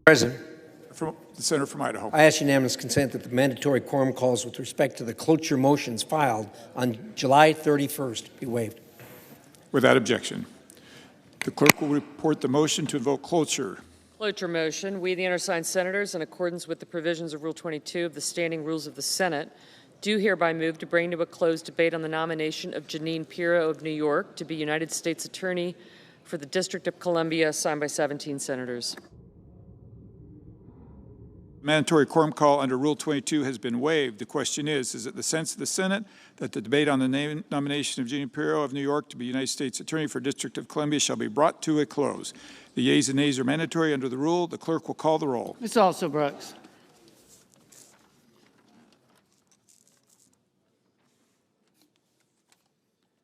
President, From the senator from Idaho. I ask unanimous consent that the mandatory quorum calls with respect to the cloture motions filed on July 31st be waived. Without objection. The clerk will report the motion to invoke cloture. Cloture motion. We, the undersigned senators, in accordance with the provisions of Rule 22 of the Standing Rules of the Senate, do hereby move to bring to a close debate on the nomination of Jeanine Pirro of New York to be United States Attorney for the District of Columbia, signed by 17 senators. Mandatory quorum call under Rule 22 has been waived. The question is it the sense of the Senate that the debate on the nomination of Jeanine Pirro of New York to be United States Attorney for District of Columbia shall be brought to a close? The yeas and nays are mandatory under the rule. The clerk will call the roll. Ms. Also Brooks.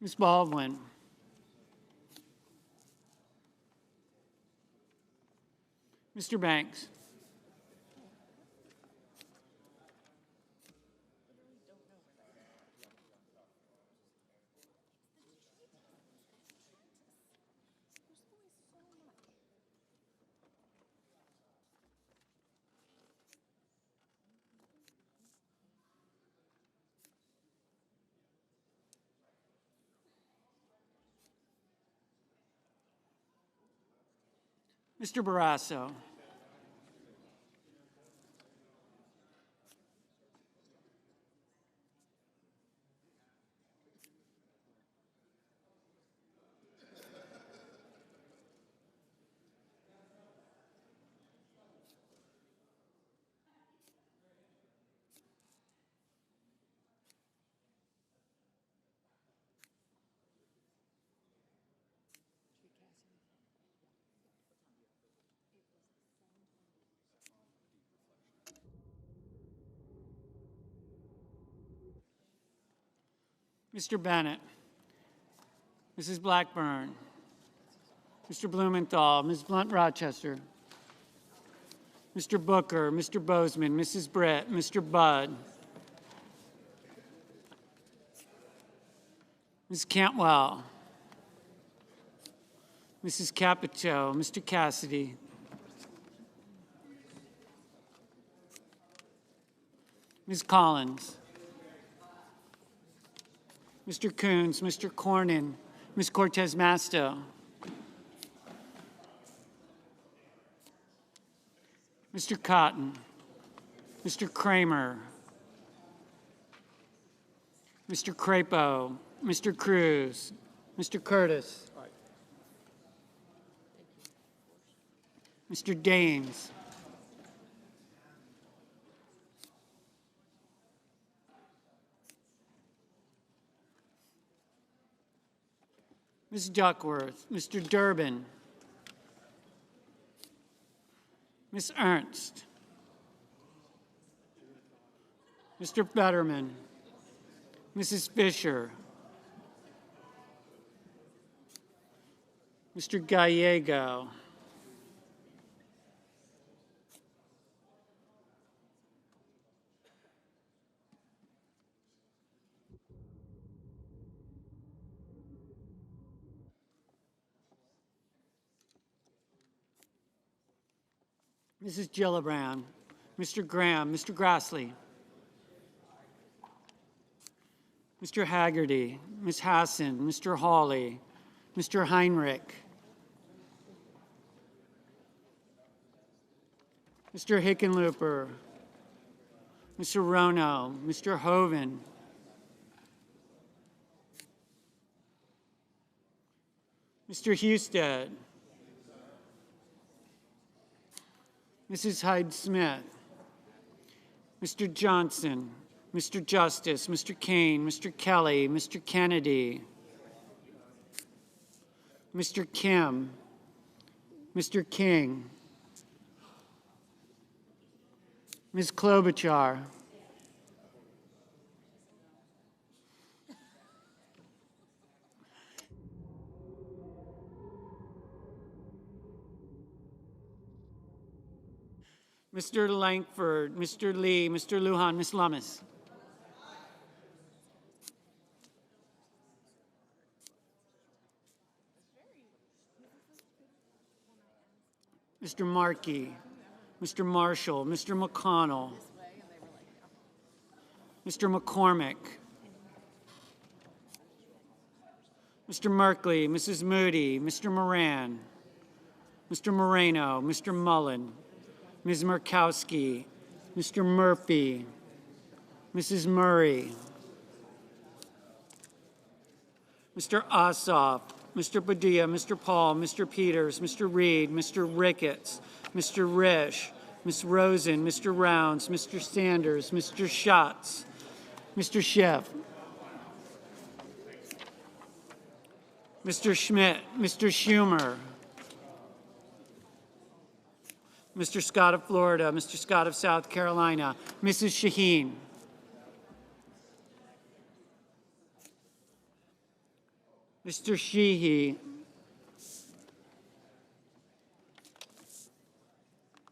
Ms. Baldwin. Mr. Banks. Mr. Barrasso. Mr. Bennett, Mrs. Blackburn, Mr. Blumenthal, Ms. Blunt-Rochester, Mr. Booker, Mr. Bozeman, Mrs. Britt, Mr. Budd, Ms. Cantwell, Mrs. Capito, Mr. Cassidy, Ms. Collins, Mr. Coons, Mr. Cornyn, Ms. Cortez Masto, Mr. Cotton, Mr. Kramer, Mr. Crapo, Mr. Cruz, Mr. Curtis, Mr. Daines, Ms. Duckworth, Mr. Durbin, Ms. Ernst, Mr. Fetterman, Mrs. Fisher, Mr. Gallego, Mrs. Gillibrand, Mr. Graham, Mr. Grassley, Mr. Haggerty, Ms. Hassan, Mr. Hawley, Mr. Heinrich, Mr. Hickenlooper, Mr. Rono, Mr. Hoven, Mr. Husted, Mrs. Hyde-Smith, Mr. Johnson, Mr. Justice, Mr. Kane, Mr. Kelly, Mr. Kennedy, Mr. Kim, Mr. King, Ms. Klobuchar, Mr. Lankford, Mr. Lee, Mr. Lujan, Ms. Lummis. Mr. Markey, Mr. Marshall, Mr. McConnell, Mr. McCormick, Mr. Merkley, Mrs. Moody, Mr. Moran, Mr. Moreno, Mr. Mullen, Ms. Murkowski, Mr. Murphy, Mrs. Murray, Mr. Ossoff, Mr. Padilla, Mr. Paul, Mr. Peters, Mr. Reed, Mr. Ricketts, Mr. Risch, Ms. Rosen, Mr. Rounds, Mr. Sanders, Mr. Schatz, Mr. Schiff, Mr. Schmidt, Mr. Schumer, Mr. Scott of Florida, Mr. Scott of South Carolina, Mrs. Shaheen, Mr. Sheehy,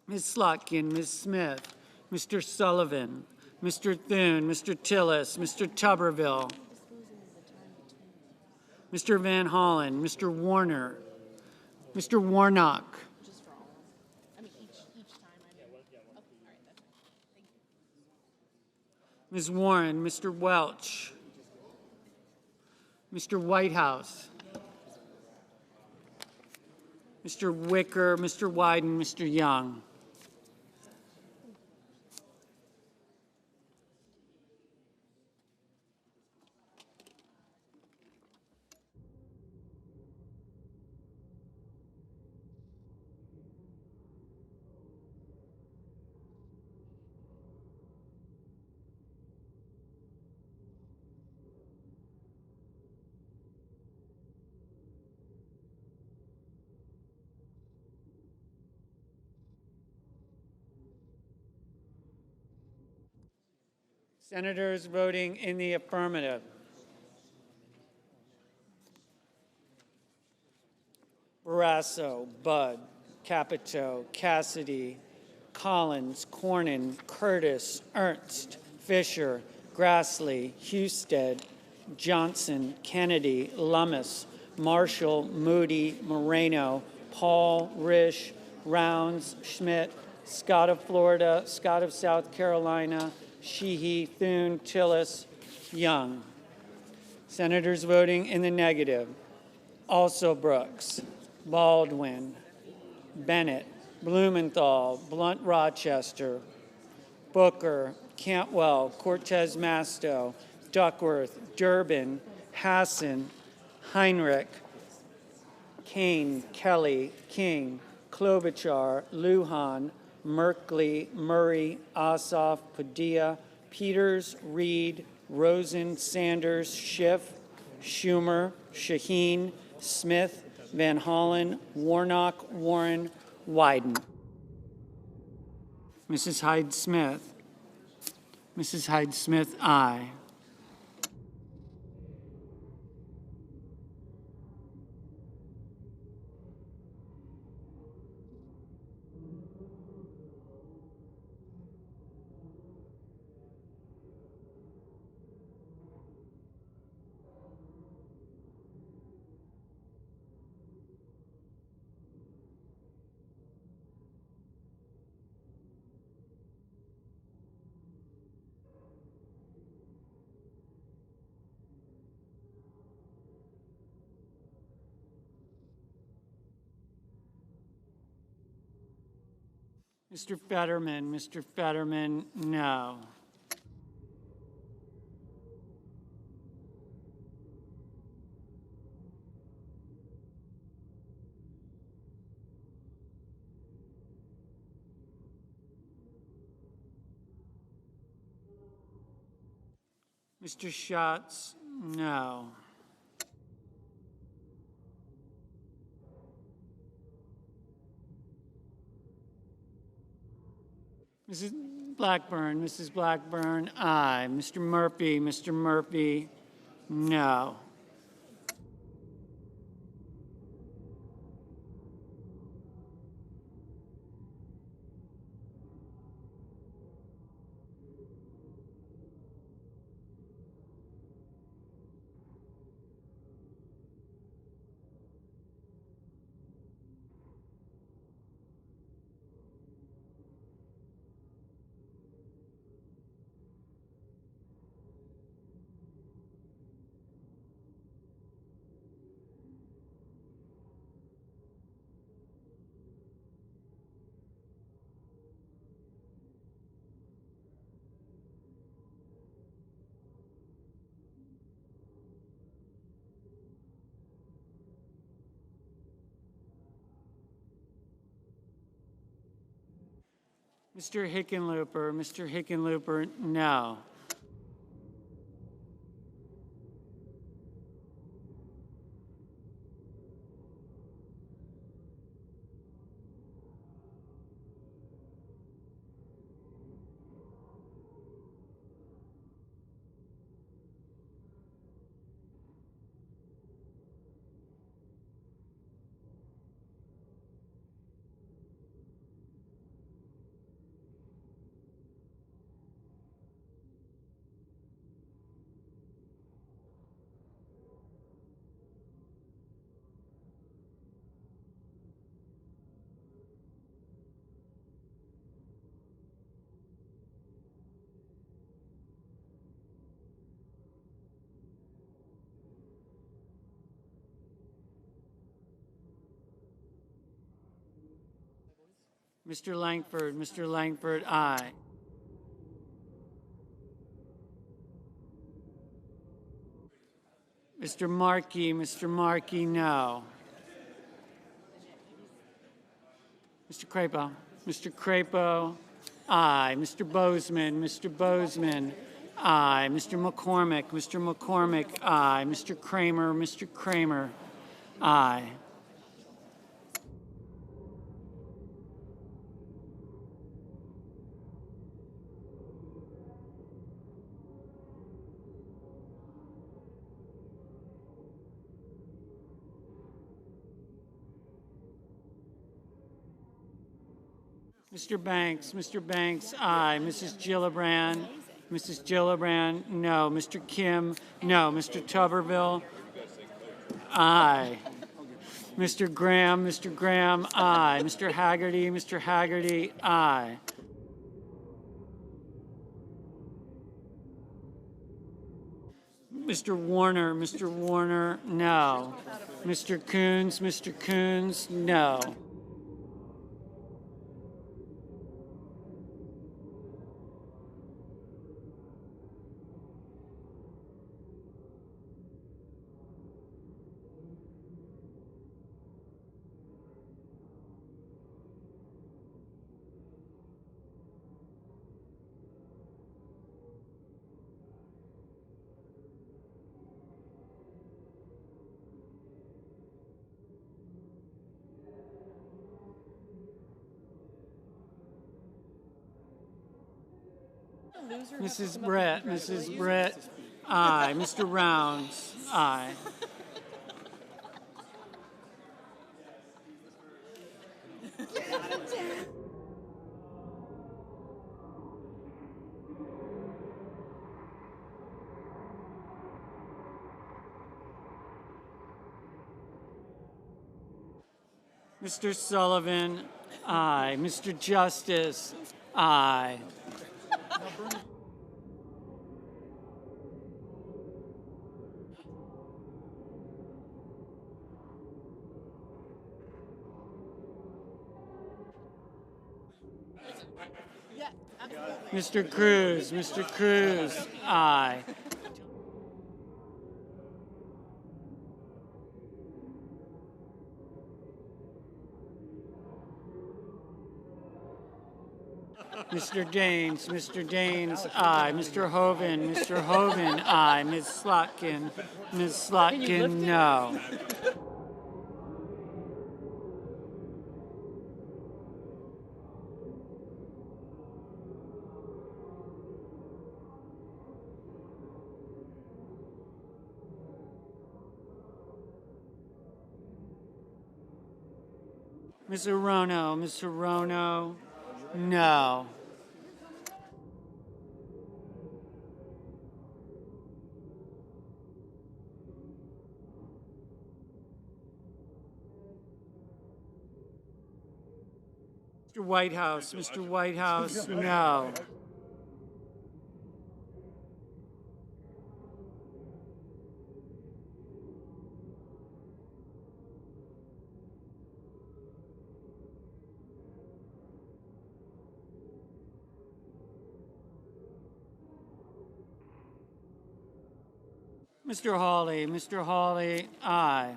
Ms. Slotkin, Ms. Smith, Mr. Sullivan, Mr. Thune, Mr. Tillis, Mr. Tuberville, Mr. Van Hollen, Mr. Warner, Mr. Warnock, Ms. Warren, Mr. Welch, Mr. Whitehouse, Mr. Wicker, Mr. Wyden, Mr. Young. Senators voting in the affirmative: Barrasso, Budd, Capito, Cassidy, Collins, Cornyn, Curtis, Ernst, Fisher, Grassley, Husted, Johnson, Kennedy, Lummis, Marshall, Moody, Moreno, Paul, Risch, Rounds, Schmidt, Scott of Florida, Scott of South Carolina, Sheehy, Thune, Tillis, Young. Senators voting in the negative: also Brooks, Baldwin, Bennett, Blumenthal, Blunt Rochester, Booker, Cantwell, Cortez Masto, Duckworth, Durbin, Hassan, Heinrich, Kane, Kelly, King, Klobuchar, Lujan, Merkley, Murray, Ossoff, Padilla, Peters, Reed, Rosen, Sanders, Schiff, Schumer, Shaheen, Smith, Van Hollen, Warnock, Warren, Wyden. Mrs. Hyde-Smith. Mrs. Hyde-Smith, aye. Mr. Fetterman, no. Mr. Schatz, no. Mrs. Blackburn, aye. Mr. Murphy, no. Mr. Hickenlooper, no. Mr. Langford, aye. Mr. Markey, no. Mr. Crapo, aye. Mr. Bozeman, aye. Mr. McCormick, aye. Mr. Kramer, aye. Mr. Banks, aye. Mrs. Gillibrand, no. Mr. Kim, no. Mr. Tuberville, aye. Mr. Graham, aye. Mr. Haggerty, aye. Mr. Warner, no. Mr. Coons, no. Mrs. Brett, aye. Mr. Rounds, aye. Mr. Sullivan, aye. Mr. Justice, aye. Mr. Cruz, aye. Mr. Daines, aye. Mr. Hoven, aye. Ms. Slotkin, no. Ms. Hirono, no. Mr. Whitehouse, no. Mr. Hawley, aye.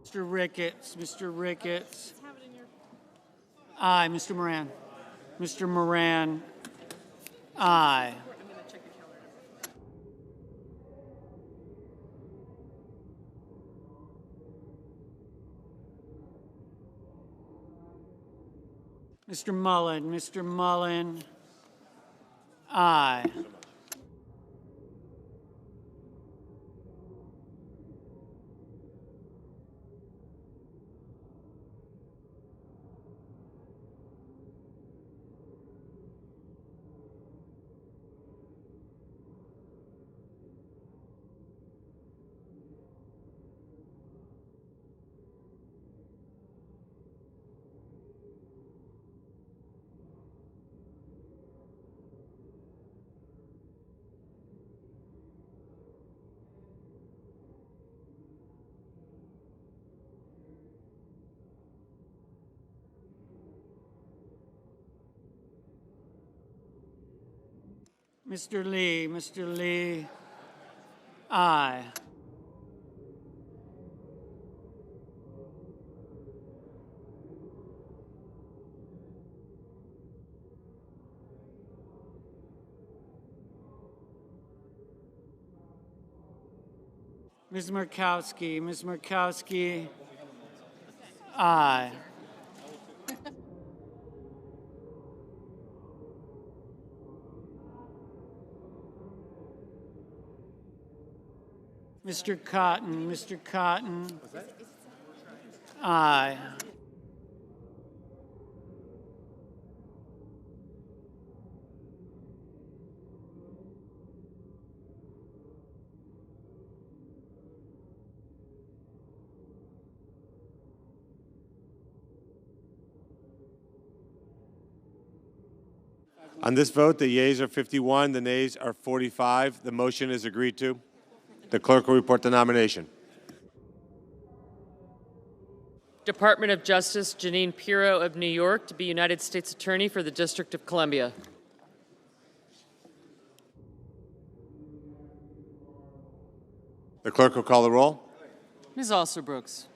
Mr. Ricketts, Mr. Ricketts. Aye, Mr. Moran. Mr. Moran, aye. Mr. Mullen, aye. Mr. Lee, aye. Ms. Murkowski, aye. Mr. Cotton, aye. On this vote, the yeas are 51, the nays are 45. The motion is agreed to. The clerk will report the nomination. Department of Justice, Jeanine Pirro of New York to be United States Attorney for the District of Columbia. The clerk will call the roll. Ms. Alsobrooks.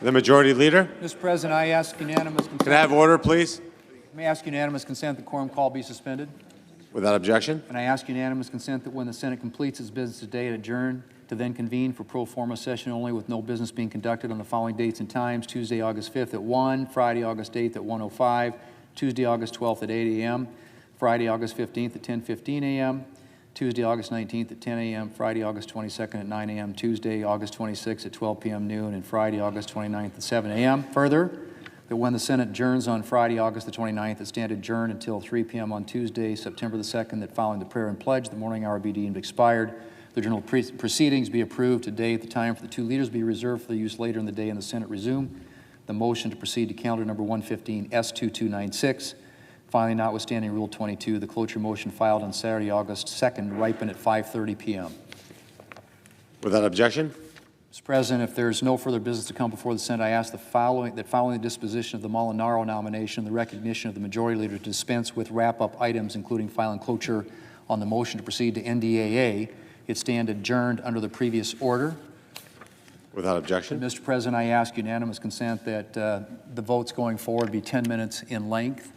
The Majority Leader. Mr. President, I ask unanimous consent. Can I have order, please? May I ask unanimous consent that quorum call be suspended? Without objection. And I ask unanimous consent that when the Senate completes its business today, it adjourn to then convene for pro forma session only with no business being conducted on the following dates and times: Tuesday, August 5th at 1, Friday, August 8th at 1:05, Tuesday, August 12th at 8 a.m., Friday, August 15th at 10:15 a.m., Tuesday, August 19th at 10 a.m., Friday, August 22nd at 9 a.m., Tuesday, August 26th at 12 p.m. noon, and Friday, August 29th at 7 a.m. Further, that when the Senate adjourns on Friday, August the 29th, it stand adjourned until 3 p.m. on Tuesday, September the 2nd, that following the prayer and pledge, the morning hour be deemed expired. The general proceedings be approved today at the time for the two leaders be reserved for the use later in the day, and the Senate resume. The motion to proceed to calendar number 115 S2296. Finally, notwithstanding Rule 22, the cloture motion filed on Saturday, August 2nd, ripen at 5:30 p.m. Without objection. Mr. President, if there's no further business to come before the Senate, I ask that following the disposition of the Molinaro nomination, the recognition of the Majority Leader to dispense with wrap-up items, including filing cloture on the motion to proceed to NDAA, it stand adjourned under the previous order. Without objection. Mr. President, I ask unanimous consent that the votes going forward be 10 minutes in length,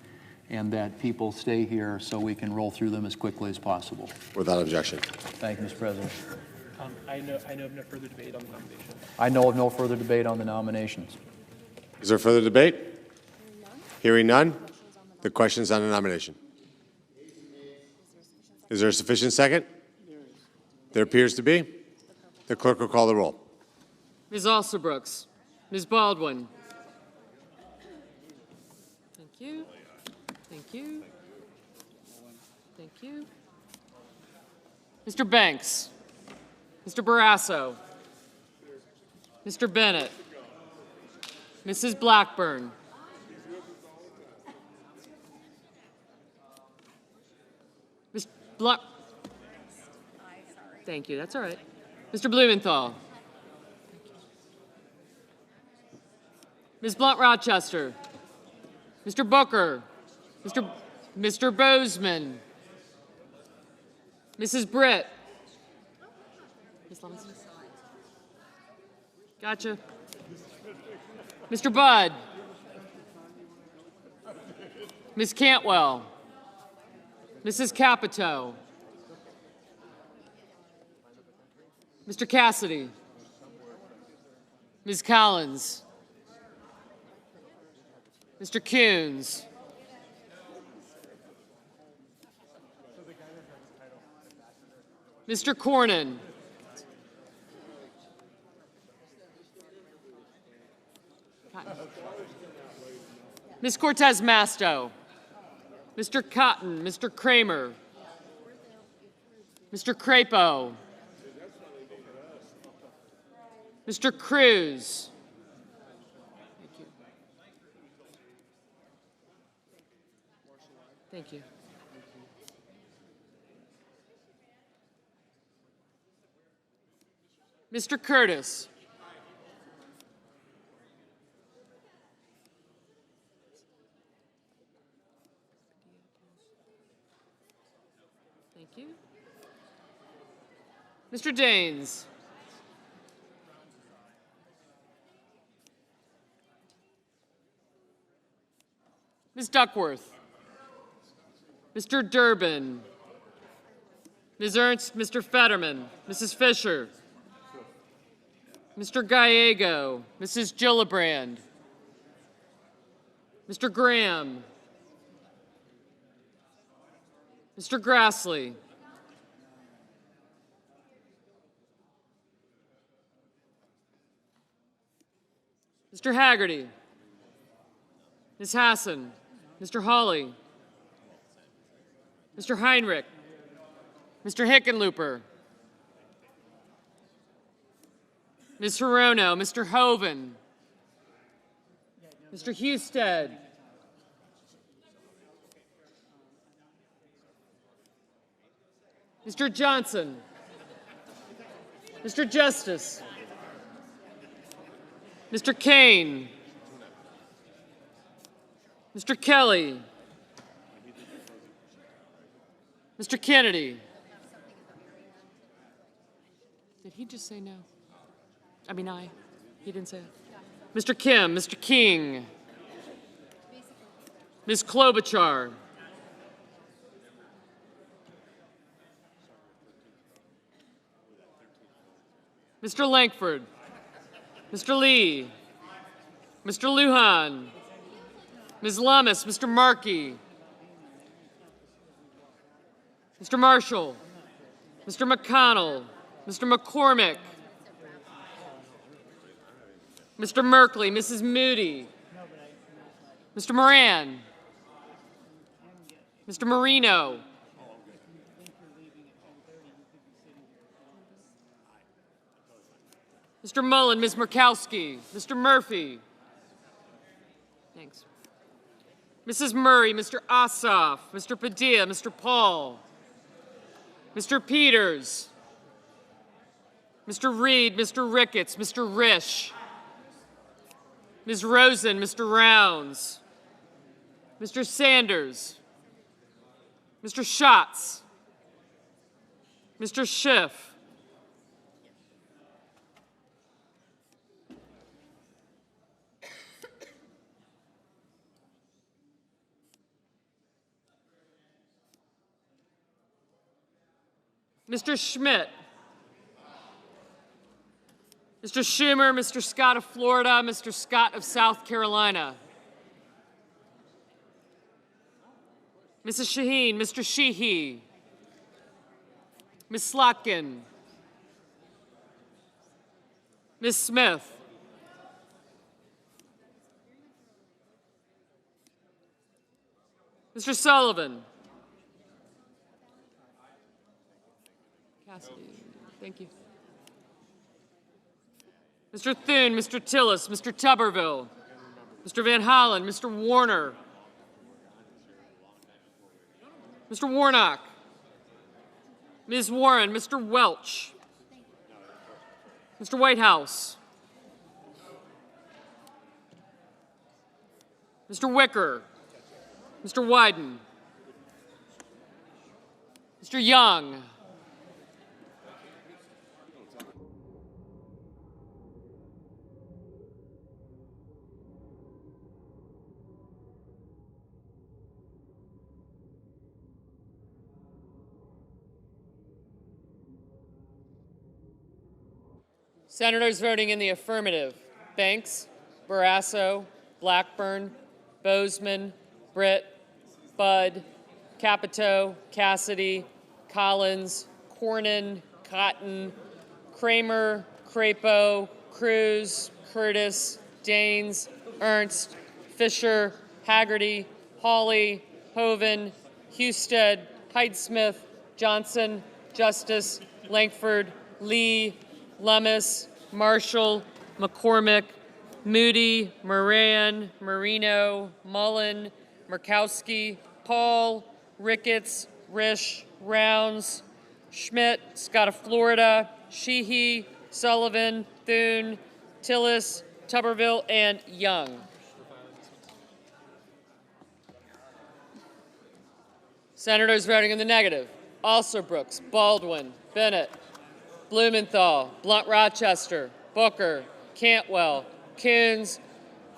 and that people stay here so we can roll through them as quickly as possible. Without objection. Thank you, Mr. President. I know of no further debate on the nomination. I know of no further debate on the nominations. Is there further debate? Hearing none. The question's on the nomination. Is there a sufficient second? There appears to be. The clerk will call the roll. Ms. Alsobrooks. Ms. Baldwin. Thank you. Thank you. Thank you. Mr. Banks. Mr. Barrasso. Mr. Bennett. Mrs. Blackburn. Ms. Black. Thank you. That's all right. Mr. Blumenthal. Ms. Blunt-Rochester. Mr. Booker. Mr. Bozeman. Mrs. Britt. Ms. Levinson. Gotcha. Mr. Budd. Ms. Cantwell. Mrs. Capito. Mr. Cassidy. Ms. Collins. Mr. Coons. Mr. Cornyn. Ms. Cortez Masto. Mr. Cotton. Mr. Kramer. Mr. Crapo. Mr. Cruz. Thank you. Thank you. Mr. Curtis. Thank you. Mr. Daines. Ms. Duckworth. Mr. Durbin. Ms. Ernst, Mr. Fetterman, Mrs. Fisher, Mr. Gallego, Mrs. Gillibrand, Mr. Graham, Mr. Grassley, Mr. Haggerty, Ms. Hassan, Mr. Hawley, Mr. Heinrich, Mr. Hickenlooper, Ms. Hirono, Mr. Hoven, Mr. Husted, Mr. Johnson, Mr. Justice, Mr. Kane, Mr. Kelly, Mr. Kennedy. Did he just say no? I mean, aye. He didn't say it. Mr. Kim, Mr. King, Ms. Klobuchar, Mr. Lankford, Mr. Lee, Mr. Lujan, Ms. Lummis, Mr. Markey, Mr. Marshall, Mr. McConnell, Mr. McCormick, Mr. Merkley, Mrs. Moody, Mr. Moran, Mr. Marino, Mr. Mullen, Ms. Murkowski, Mr. Murphy. Thanks. Mrs. Murray, Mr. Ossoff, Mr. Padilla, Mr. Paul, Mr. Peters, Mr. Reed, Mr. Ricketts, Mr. Risch, Ms. Rosen, Mr. Rounds, Mr. Sanders, Mr. Schatz, Mr. Schiff, Mr. Schmidt, Mr. Schumer, Mr. Scott of Florida, Mr. Scott of South Carolina, Mrs. Shaheen, Mr. Sheehy, Ms. Slotkin, Ms. Smith, Mr. Sullivan, Cassidy, thank you. Mr. Thune, Mr. Tillis, Mr. Tuberville, Mr. Van Hollen, Mr. Warner, Mr. Warnock, Ms. Warren, Mr. Welch, Mr. Whitehouse, Mr. Wicker, Mr. Wyden, Mr. Young, Senators voting in the affirmative: Banks, Barrasso, Blackburn, Bozeman, Britt, Budd, Capito, Cassidy, Collins, Cornyn, Cotton, Kramer, Crapo, Cruz, Curtis, Daines, Ernst, Fisher, Haggerty, Hawley, Hoeven, Husted, Hyde-Smith, Johnson, Justice, Lankford, Lee, Lummis, Marshall, McCormick, Moody, Moran, Marino, Mullen, Murkowski, Paul, Ricketts, Risch, Rounds, Schmidt, Scott of Florida, Sheehy, Sullivan, Thune, Tillis, Tuberville, and Young. Senators voting in the negative: Alsobrooks, Baldwin, Bennett, Blumenthal, Blunt-Rochester, Booker, Cantwell, Coons,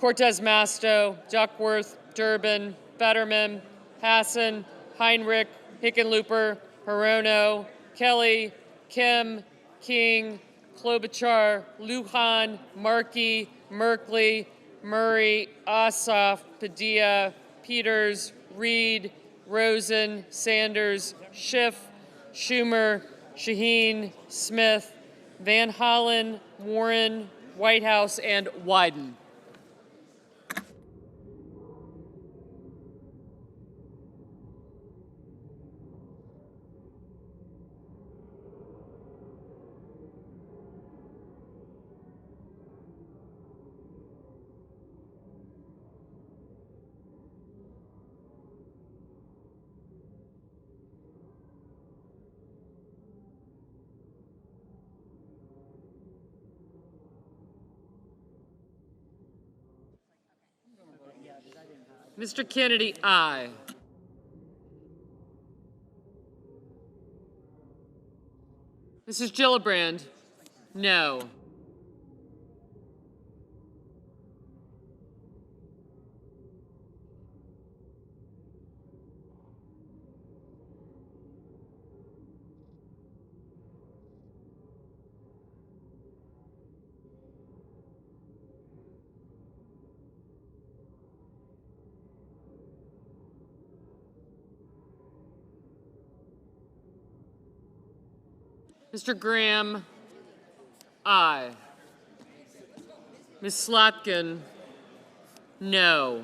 Cortez Masto, Duckworth, Durbin, Fetterman, Hassan, Heinrich, Hickenlooper, Hirono, Kelly, Kim, King, Klobuchar, Lujan, Markey, Merkley, Murray, Ossoff, Padilla, Peters, Reed, Rosen, Sanders, Schiff, Schumer, Shaheen, Smith, Van Hollen, Warren, Whitehouse, and Wyden. Mr. Kennedy, aye. Mrs. Gillibrand, no. Mr. Graham, aye. Ms. Slotkin, no.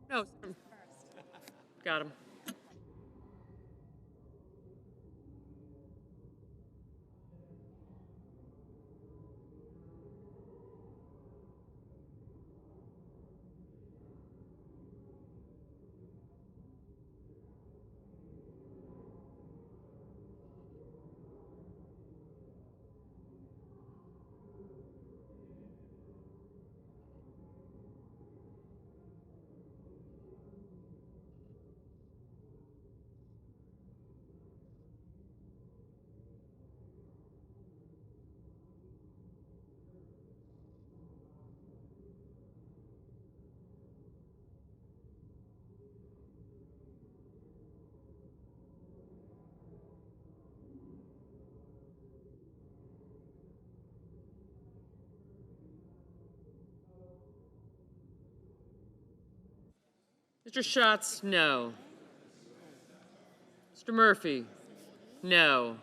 No. Got him. Mr. Schatz, no. Mr. Murphy, no.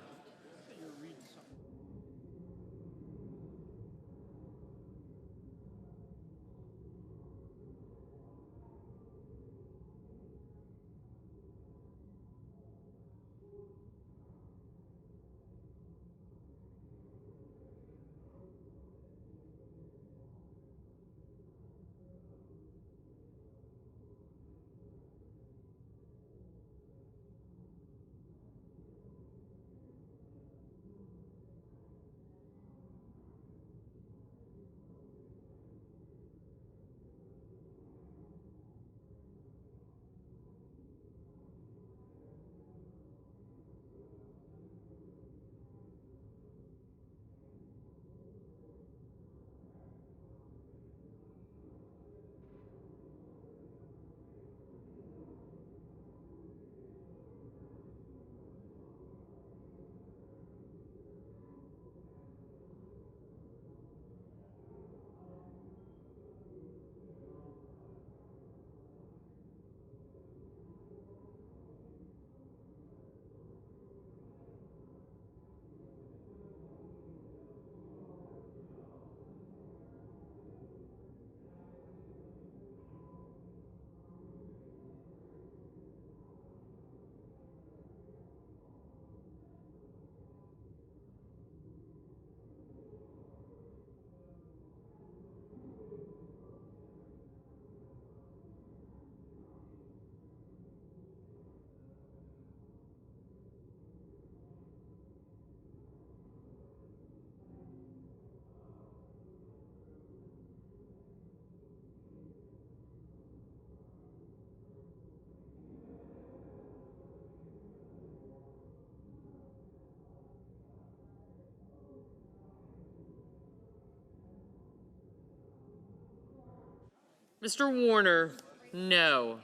Mr. Warner, no.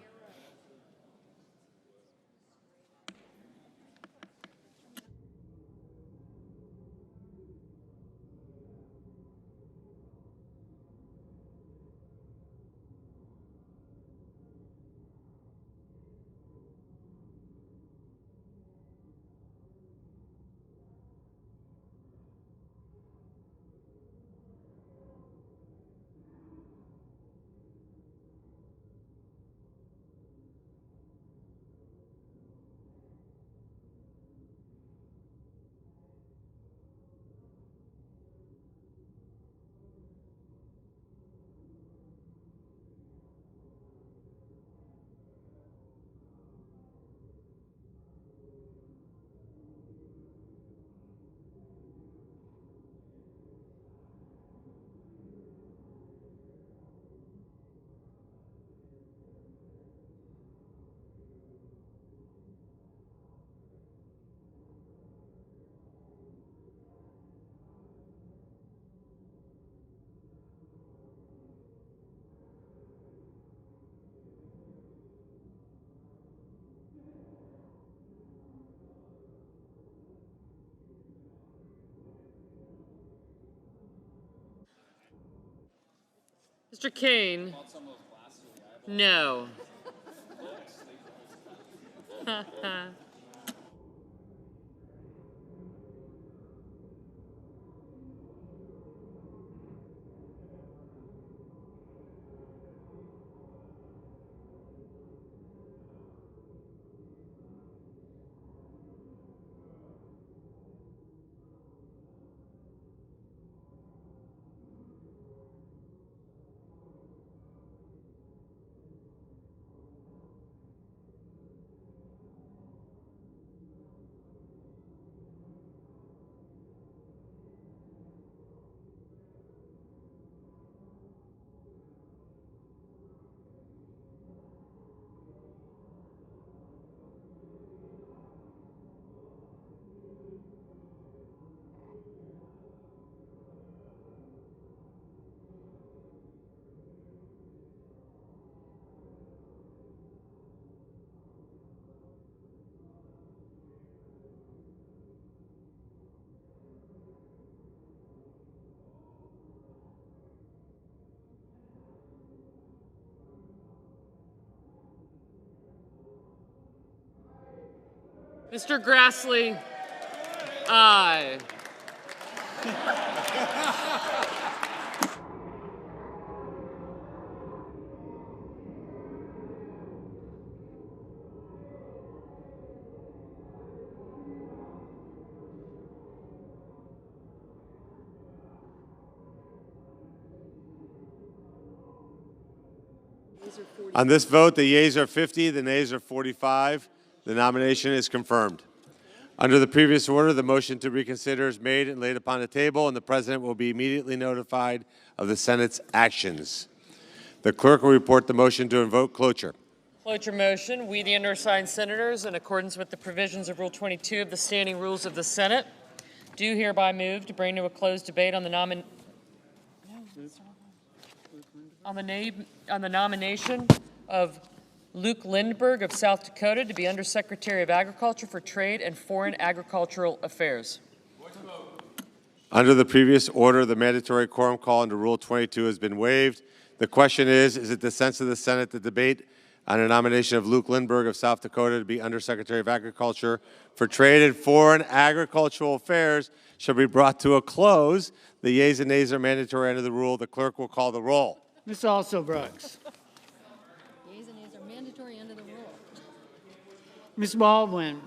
Mr. Kane, no. Mr. Grassley, aye. On this vote, the yeas are 50, the nays are 45. The nomination is confirmed. Under the previous order, the motion to reconsider is made and laid upon the table, and the President will be immediately notified of the Senate's actions. The clerk will report the motion to invoke cloture. Cloture motion. We, the undersigned senators, in accordance with the provisions of Rule 22 of the Standing Rules of the Senate, do hereby move to bring to a closed debate on the nomination of Luke Lindberg of South Dakota to be Undersecretary of Agriculture for Trade and Foreign Agricultural Affairs. Under the previous order, the mandatory quorum call under Rule 22 has been waived. The question is it the sense of the Senate that debate on a nomination of Luke Lindberg of South Dakota to be Undersecretary of Agriculture for Trade and Foreign Agricultural Affairs shall be brought to a close? The yeas and nays are mandatory under the rule. The clerk will call the roll. Ms. Also Brooks. Yeas and nays are mandatory under the rule. Ms. Baldwin.